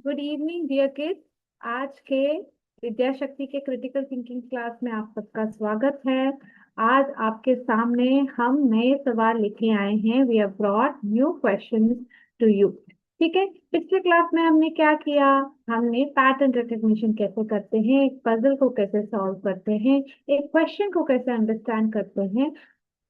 Good evening dear kids. आज के विद्या शक्ति के क्रिटिकल थिंकिंग क्लास में आप सबका स्वागत है। आज आपके सामने हम नए सवाल लेके आए हैं। We have brought new questions to you. ठीक है, पिछले क्लास में हमने क्या किया? हमने पैटर्न रिकग्निशन कैसे करते हैं, एक पजल को कैसे सॉल्व करते हैं, एक क्वेश्चन को कैसे अंडरस्टैंड करते हैं,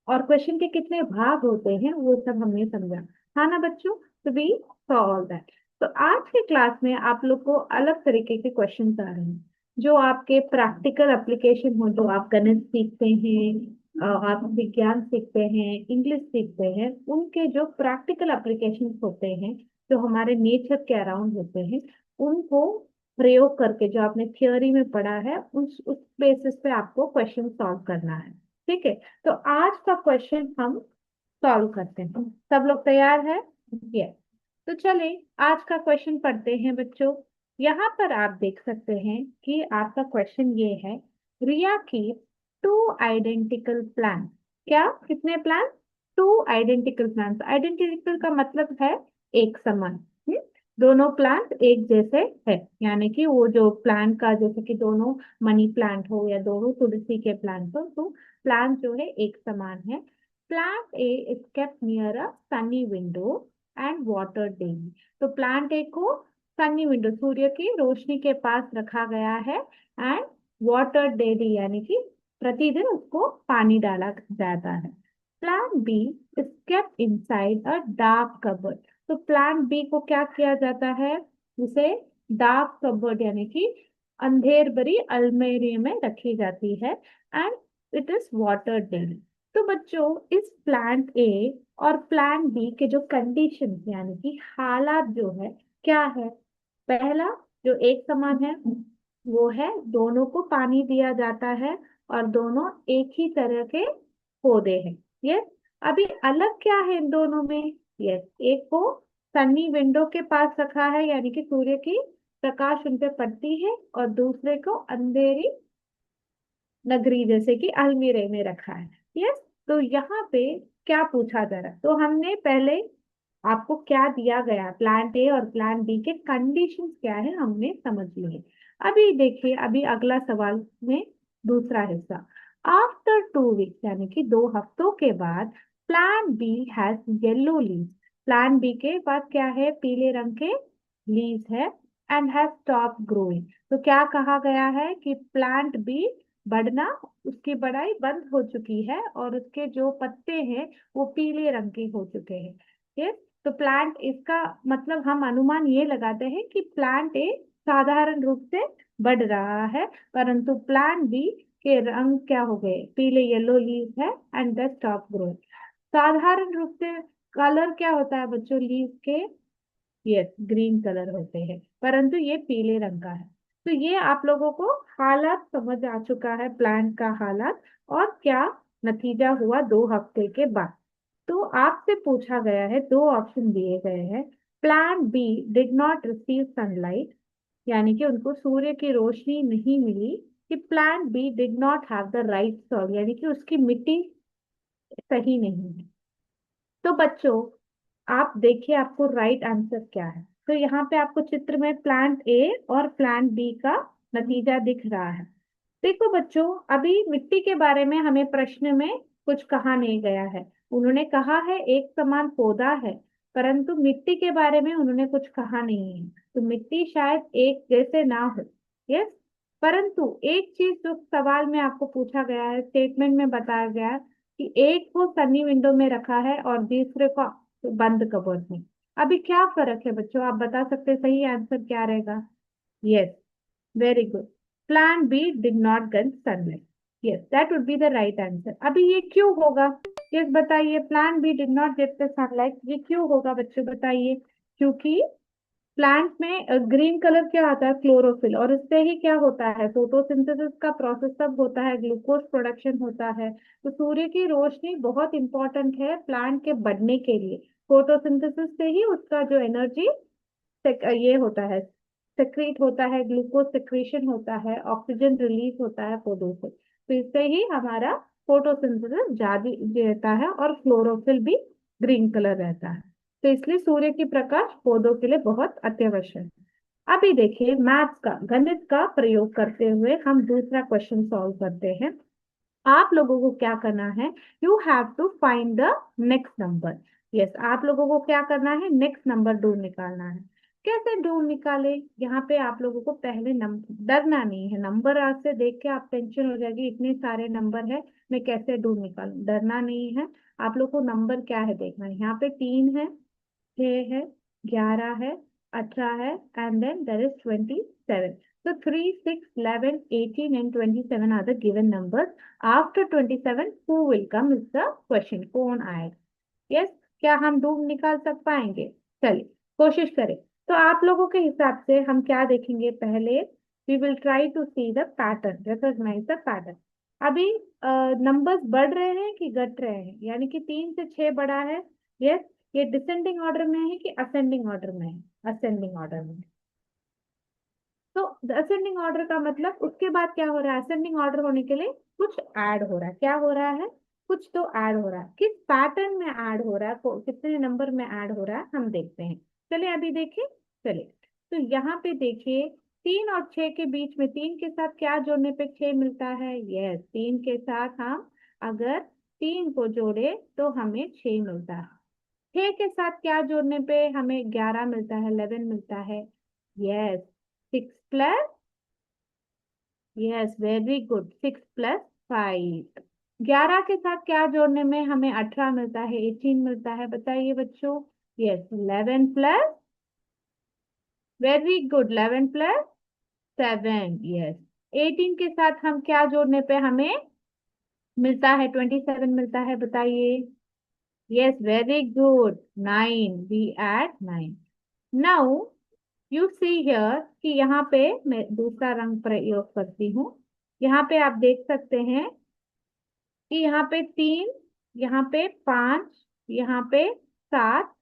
और क्वेश्चन के कितने भाग होते हैं वो सब हमने समझा। हाँ ना बच्चों? तो वी सॉ ऑल दैट। तो आज के क्लास में आप लोग को अलग तरीके के क्वेश्चन आ रहे हैं जो आपके प्रैक्टिकल एप्लीकेशन हो, जो आप गणित सीखते हैं, आप विज्ञान सीखते हैं, इंग्लिश सीखते हैं, उनके जो प्रैक्टिकल एप्लीकेशन होते हैं, जो हमारे नेचर के अराउंड होते हैं, उनको प्रयोग करके जो आपने थियोरी में पढ़ा है उस बेसिस पे आपको क्वेश्चन सॉल्व करना है। ठीक है, तो आज का क्वेश्चन हम सॉल्व करते हैं। सब लोग तैयार है? यस। तो चले आज का क्वेश्चन पढ़ते हैं बच्चों। यहाँ पर आप देख सकते हैं कि आपका क्वेश्चन ये है, रिया की टू आइडेंटिकल प्लान। क्या कितने plan? Two identical plan. Identical का मतलब है एक समान। दोनों प्लांट एक जैसे है, यानी कि वो जो प्लांट का, जैसे कि दोनों मनी प्लांट हो या दोनों तुलसी के प्लांट हो, तो प्लांट जो है एक समान है। Plant A is kept near a Sunny window and water daily. तो प्लांट ए को सनी विंडो, सूर्य की रोशनी के पास रखा गया है, एंड वाटर डेली यानी कि प्रतिदिन उसको पानी डाला जाता है। Plant B is kept inside a dark cupboard. तो प्लांट बी को क्या किया जाता है? उसे डार्क कबर्ड यानी कि अंधेर भरी अलमारी में रखी जाती है, and it is water daily. तो बच्चों, इस प्लांट ए और प्लांट बी के जो कंडीशन यानी कि हालात जो है, क्या है? पहला, जो एक समान है, वो है दोनों को पानी दिया जाता है और दोनों एक ही तरह के पौधे हैं। यस। अभी अलग क्या है इन दोनों में? यस, एक को सन्नी विंडो के पास रखा है, यानी कि सूर्य की प्रकाश उन पे पड़ती है, और दूसरे को अंधेरी नगरी जैसे कि अलमीरे में रखा है। यस। तो यहाँ पे क्या पूछा जा रहा है? तो हमने पहले आपको क्या दिया गया, प्लांट ए और प्लांट बी के कंडीशंस क्या है हमने समझ लिए। अभी देखिए, अभी अगला सवाल में दूसरा हिस्सा। आफ्टर 2 वीक्स यानी कि 2 हफ्तों के बाद, plant B has yellow leave. Plant B के पास क्या है? पीले रंग के लीव्स है, एंड हैज स्टॉप ग्रोइंग। तो क्या कहा गया है कि प्लांट बी बढ़ना, उसकी बढ़ाई बंद हो चुकी है और उसके जो पत्ते हैं वो पीले रंग के हो चुके हैं। ये तो प्लांट, इसका मतलब हम अनुमान ये लगाते हैं कि प्लांट ए साधारण रूप से बढ़ रहा है, परंतु प्लांट बी के रंग क्या हो गए? पीले, येलो लीव है, एंड द स्टॉप ग्रोइंग। साधारण रूप से कलर क्या होता है बच्चों लीव के? यस, ग्रीन कलर होते हैं, परंतु ये पीले रंग का है। तो ये आप लोगों को हालात समझ आ चुका है, प्लांट का हालात, और क्या नतीजा हुआ 2 हफ्ते के बाद। तो आपसे पूछा गया है, दो ऑप्शन दिए गए हैं। Plant B did not receive sunlight, यानी कि उनको सूर्य की रोशनी नहीं मिली। कि plant B did not have the right soil, यानी कि उसकी मिट्टी सही नहीं है। तो बच्चों, आप देखिए आपको राइट आंसर क्या है। तो यहाँ पे आपको चित्र में प्लांट ए और प्लांट बी का नतीजा दिख रहा है। देखो बच्चों, अभी मिट्टी के बारे में हमें प्रश्न में कुछ कहा नहीं गया है। उन्होंने कहा है एक समान पौधा है, परंतु मिट्टी के बारे में उन्होंने कुछ कहा नहीं है। तो मिट्टी शायद एक जैसे ना हो। यस। परंतु एक चीज जो सवाल में आपको पूछा गया है, स्टेटमेंट में बताया गया है कि एक को सनी विंडो में रखा है और दूसरे को बंद कबर्ड में। अभी क्या फर्क है बच्चों, आप बता सकते हैं सही आंसर क्या रहेगा? Yes, very good. Plan B did not get sunlight. Yes, that would be the right answer. अभी ये क्यों होगा? यस बताइए, plan B did not get the sunlight, ये क्यों होगा बच्चों बताइए? क्योंकि प्लांट में ग्रीन कलर क्या आता है? क्लोरोफिल, और इससे ही क्या होता है? फोटोसिंथेसिस का प्रोसेस तब होता है, ग्लूकोज प्रोडक्शन होता है। तो सूर्य की रोशनी बहुत इंपॉर्टेंट है प्लांट के बढ़ने के लिए। फोटोसिंथेसिस से ही उसका जो एनर्जी ये होता है, सेक्रेट होता है, ग्लूकोज सेक्रेशन होता है, ऑक्सीजन रिलीज होता है पौधों से। तो इससे ही हमारा फोटोसिंथेसिस जारी रहता है और क्लोरोफिल भी ग्रीन कलर रहता है। तो इसलिए सूर्य की प्रकाश पौधों के लिए बहुत अत्यावश्यक है। अभी देखिए मैथ्स का, गणित का प्रयोग करते हुए हम दूसरा क्वेश्चन सॉल्व करते हैं। आप लोगों को क्या करना है, you have to find the next number. Yes, आप लोगों को क्या करना है, नेक्स्ट नंबर ढूंढ निकालना है। कैसे ढूंढ निकाले, यहाँ पे आप लोगों को पहले नंबर, डरना नहीं है, नंबर आज से देख के आप टेंशन हो जाएगी इतने सारे नंबर है मैं कैसे ढूंढ निकालूं, डरना नहीं है। आप लोग को नंबर क्या है देखना है, यहाँ पे 3 है, 6 है, 11 है, 18 है, and then there is 27। So 3, 6, 11, 18 and 27 are the given numbers. After 27, who will come is the question. कौन आएगा? यस, क्या हम ढूंढ निकाल सक पाएंगे? चलिए कोशिश करें। तो आप लोगों के हिसाब से हम क्या देखेंगे, पहले we will try to see the pattern, recognise the pattern. अभी नंबर्स बढ़ रहे हैं कि घट रहे हैं, यानी कि 3 से 6 बढ़ा है। यस, ये डिसेंडिंग ऑर्डर में है कि असेंडिंग ऑर्डर में है? असेंडिंग ऑर्डर में। तो असेंडिंग ऑर्डर का मतलब उसके बाद क्या हो रहा है, असेंडिंग ऑर्डर होने के लिए कुछ ऐड हो रहा है। क्या हो रहा है, कुछ तो ऐड हो रहा है। किस पैटर्न में ऐड हो रहा है, कितने नंबर में ऐड हो रहा है, हम देखते हैं। चलिए अभी देखिए। चलिए, तो यहाँ पे देखिए 3 और 6 के बीच में, 3 के साथ क्या जोड़ने पे 6 मिलता है? यस, 3 के साथ हम अगर 3 को जोड़े तो हमें 6 मिलता है। 6 के साथ क्या जोड़ने पे हमें 11 मिलता है, 11 मिलता है। Yes, 6 plus, yes very good, 6 plus 5। 11 के साथ क्या जोड़ने में हमें 18 मिलता है, 18 मिलता है, बताइए बच्चों। Yes, 11 plus, very good, 11 plus 7। Yes, 18 के साथ हम क्या जोड़ने पे हमें मिलता है, 27 मिलता है, बताइए। Yes very good, 9, we add 9। Now you see here कि यहाँ पे मैं दूसरा रंग प्रयोग करती हूँ। यहाँ पे आप देख सकते हैं कि यहाँ पे 3, यहाँ पे 5, यहाँ पे 7,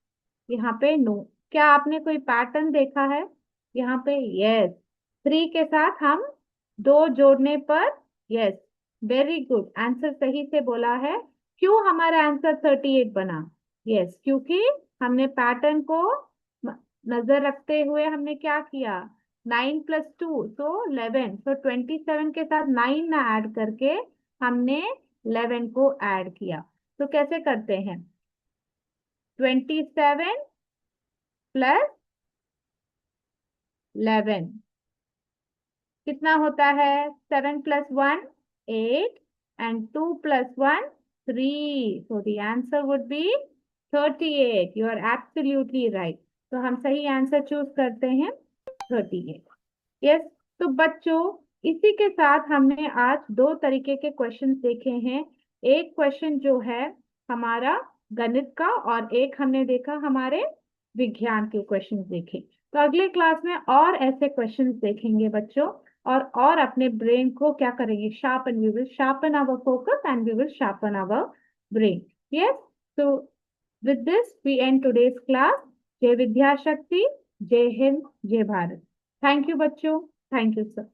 यहाँ पे 9। क्या आपने कोई पैटर्न देखा है यहाँ पे? यस, 3 के साथ हम 2 जोड़ने पर, यस वेरी गुड, आंसर सही से बोला है। क्यों हमारा आंसर 38 बना? यस, क्योंकि हमने पैटर्न को म- नजर रखते हुए हमने क्या किया, 9 प्लस 2 तो 11, तो 27 के साथ 9 ना ऐड करके हमने 11 को ऐड किया। तो कैसे करते हैं, 27 प्लस 11 कितना होता है? 7 plus 1 8, and 2 plus 1 3। So the answer would be 38। You are absolutely right. तो हम सही आंसर चूज करते हैं 38। यस, तो बच्चों इसी के साथ हमने आज 2 तरीके के क्वेश्चन देखे हैं। एक क्वेश्चन जो है हमारा गणित का, और एक हमने देखा हमारे विज्ञान के क्वेश्चन देखे। तो अगले क्लास में और ऐसे क्वेश्चंस देखेंगे बच्चों, और अपने ब्रेन को क्या करेंगे, sharpen, we will sharpen our focus and we will sharpen our brain. Yes, तो with this we end today's class. जय विद्या शक्ति, जय हिंद, जय भारत। थैंक यू बच्चों, थैंक यू सर।